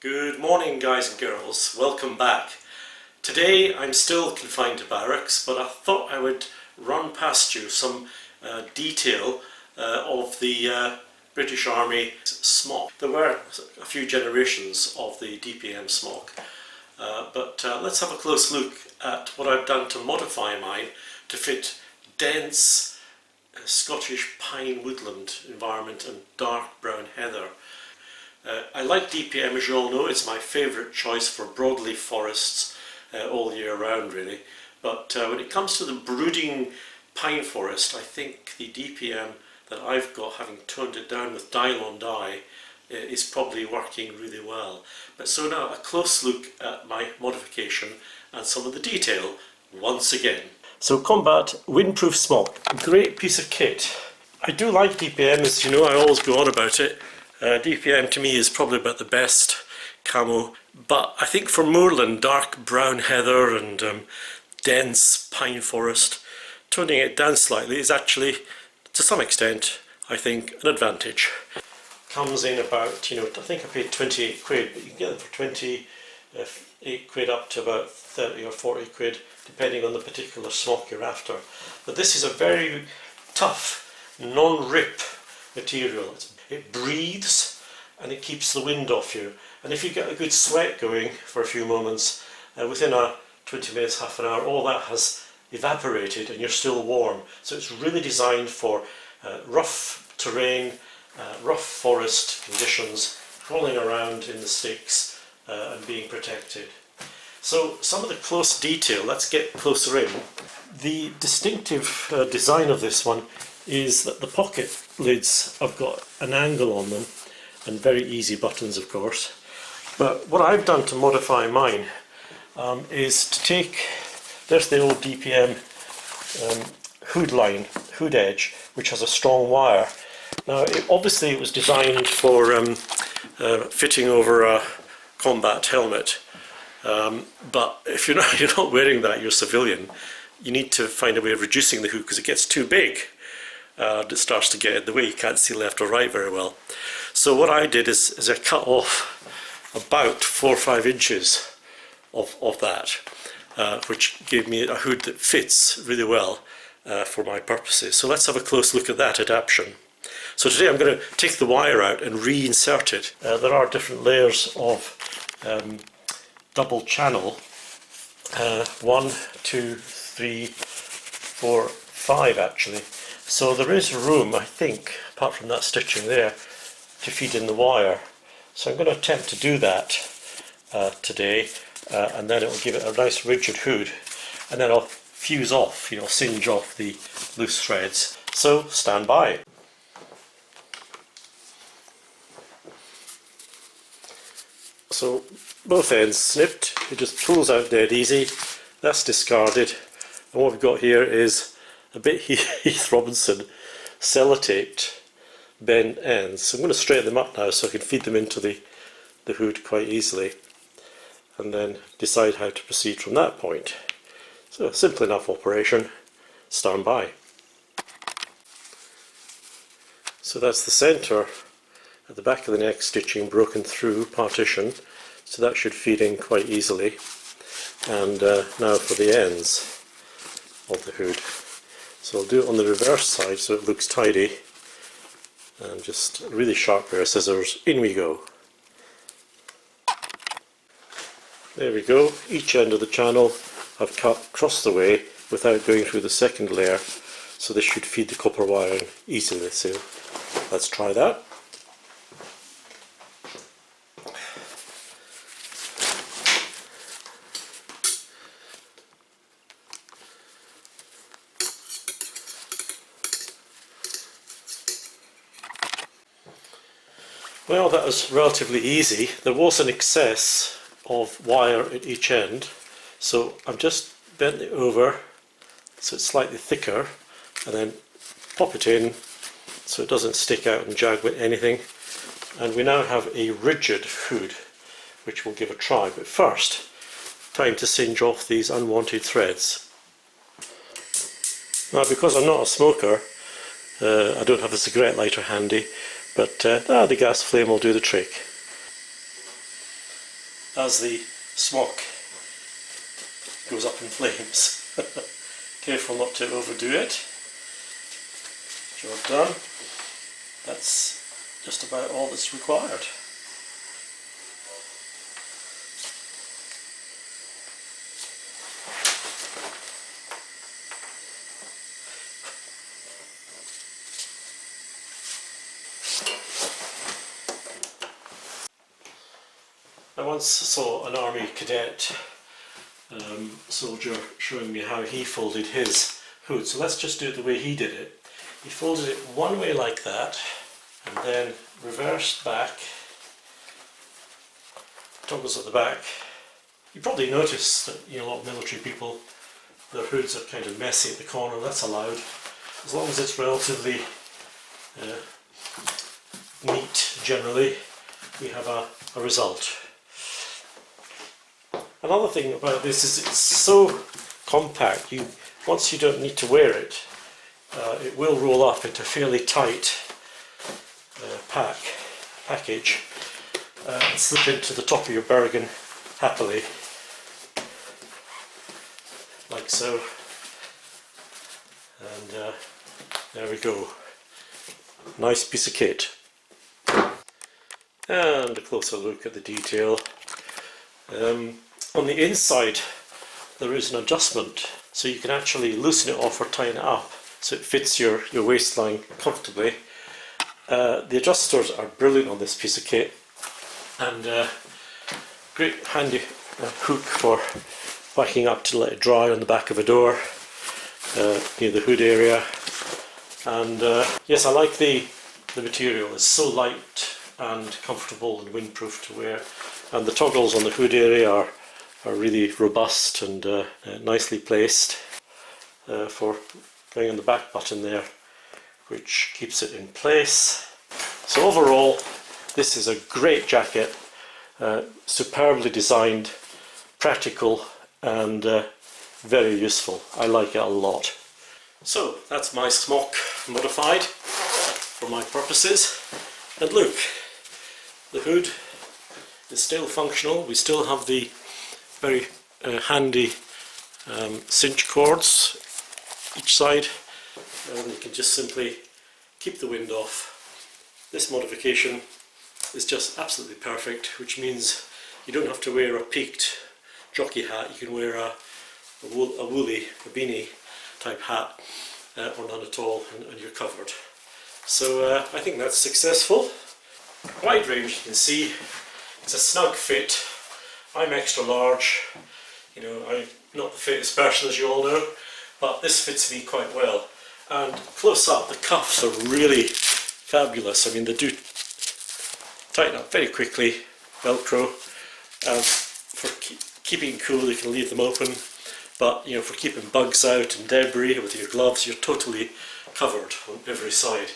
Good morning, guys and girls, welcome back. Today I'm still confined to barracks, but I thought I would run past you some detail of the British Army Smock. There were a few generations of the DPM Smock, but let's have a close look at what I've done to modify mine to fit dense Scottish pine woodland environment and dark brown heather. I like DPM, as you all know. It's my favourite choice for broadleaf forests all year round, really. But when it comes to the brooding pine forest, I think the DPM that I've got, having toned it down with Dylon dye, is probably working really well. But so now a close look at my modification and some of the detail once again. So Combat Windproof Smock, a great piece of kit. I do like DPM, as you know, I always go on about it. DPM to me is probably about the best camo, but I think for moorland, dark brown heather and dense pine forest, toning it down slightly is actually, to some extent, I think, an advantage. Comes in about, I think I paid 28 quid, but you can get them for 28 quid up to about 30 or 40 quid, depending on the particular smock you're after. But this is a very tough, non-rip material. It breathes and it keeps the wind off you, and if you get a good sweat going for a few moments, within a 20 minutes, half an hour, all that has evaporated and you're still warm. So it's really designed for rough terrain, rough forest conditions, crawling around in the sticks and being protected. So some of the close detail, let's get closer in. The distinctive design of this one is that the pocket lids have got an angle on them, and very easy buttons, of course. But what I've done to modify mine is to take, there's the old DPM hood edge, which has a strong wire. Now obviously it was designed for fitting over a combat helmet, but if you're not wearing that, you're a civilian, you need to find a way of reducing the hood because it gets too big. It starts to get in the way, you can't see left or right very well. So what I did is I cut off about 4 or 5 inches of that, which gave me a hood that fits really well for my purposes. So let's have a close look at that adaptation. So today I'm going to take the wire out and reinsert it. There are different layers of double channel, 1, 2, 3, 4, 5 actually. So there is room, I think, apart from that stitching there, to feed in the wire. So I'm going to attempt to do that today, and then it will give it a nice rigid hood, and then I'll fuse off, singe off the loose threads. So stand by. So both ends snipped, it just pulls out dead easy, that's discarded, and what we've got here is a bit Heath Robinson sellotaped bent ends. So I'm going to straighten them up now so I can feed them into the hood quite easily, and then decide how to proceed from that point. So a simple enough operation. Stand by. So that's the centre at the back of the neck stitching broken through partition, so that should feed in quite easily. And now for the ends of the hood. So I'll do it on the reverse side so it looks tidy, and just a really sharp pair of scissors, in we go. There we go, each end of the channel I've cut across the way without going through the second layer, so this should feed the copper wire in easily. So let's try that. Well, that was relatively easy. There was an excess of wire at each end, so I've just bent it over so it's slightly thicker, and then pop it in so it doesn't stick out and jag with anything. And we now have a rigid hood, which we'll give a try. But first, time to singe off these unwanted threads. Now, because I'm not a smoker, I don't have a cigarette lighter handy, but the gas flame will do the trick. as the smock goes up in flames. Careful not to overdo it. Job done. That's just about all that's required. I once saw an army cadet soldier showing me how he folded his hood. So let's just do it the way he did it. He folded it one way like that, and then reversed back, toggles at the back. You probably notice that, you know, a lot of military people, their hoods are kind of messy at the corner. That's allowed, as long as it's relatively neat. Generally, we have a result. Another thing about this is it's so compact. Once you don't need to wear it, it will roll up into a fairly tight package and slip into the top of your Bergen happily, like so. And there we go. Nice piece of kit. And a closer look at the detail. On the inside there is an adjustment, so you can actually loosen it off or tighten it up so it fits your waistline comfortably. The adjusters are brilliant on this piece of kit, and great handy hook for backing up to let it dry on the back of a door near the hood area. And yes, I like the material. It's so light and comfortable and windproof to wear, and the toggles on the hood area are really robust and nicely placed for going on the back button there, which keeps it in place. So overall, this is a great jacket, superbly designed, practical, and very useful. I like it a lot. So that's my smock modified for my purposes. And look, the hood is still functional. We still have the very handy cinch cords each side, and you can just simply keep the wind off. This modification is just absolutely perfect, which means you don't have to wear a peaked jockey hat. You can wear a woolly, a beanie type hat, or none at all, and you're covered. So I think that's successful. Wide range, you can see. It's a snug fit. I'm extra large, you know, I'm not the fittest person, as you all know, but this fits me quite well. And close up, the cuffs are really fabulous. I mean, they do tighten up very quickly, Velcro. For keeping cool, you can leave them open, but you know, for keeping bugs out and debris with your gloves, you're totally covered on every side.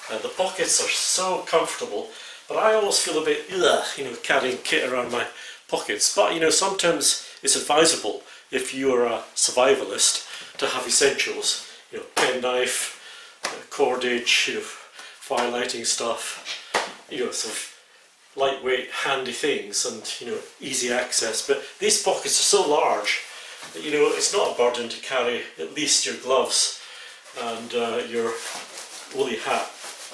The pockets are so comfortable, but I always feel a bit, you know, carrying kit around my pockets. But you know, sometimes it's advisable, if you are a survivalist, to have essentials. You know, penknife, cordage, you know, fire lighting stuff. You know, sort of lightweight, handy things, and you know, easy access. But these pockets are so large that, you know, it's not a burden to carry at least your gloves and your woolly hat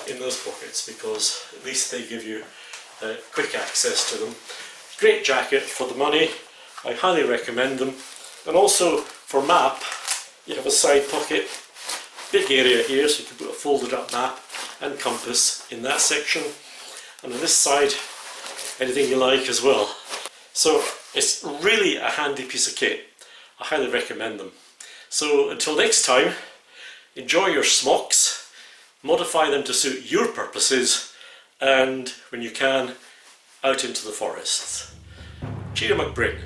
in those pockets, because at least they give you quick access to them. Great jacket for the money. I highly recommend them. And also for map, you have a side pocket, big area here, so you can put a folded up map and compass in that section, and on this side anything you like as well. So it's really a handy piece of kit. I highly recommend them. So until next time, enjoy your smocks, modify them to suit your purposes, and when you can, out into the forests. Cheer McBrin.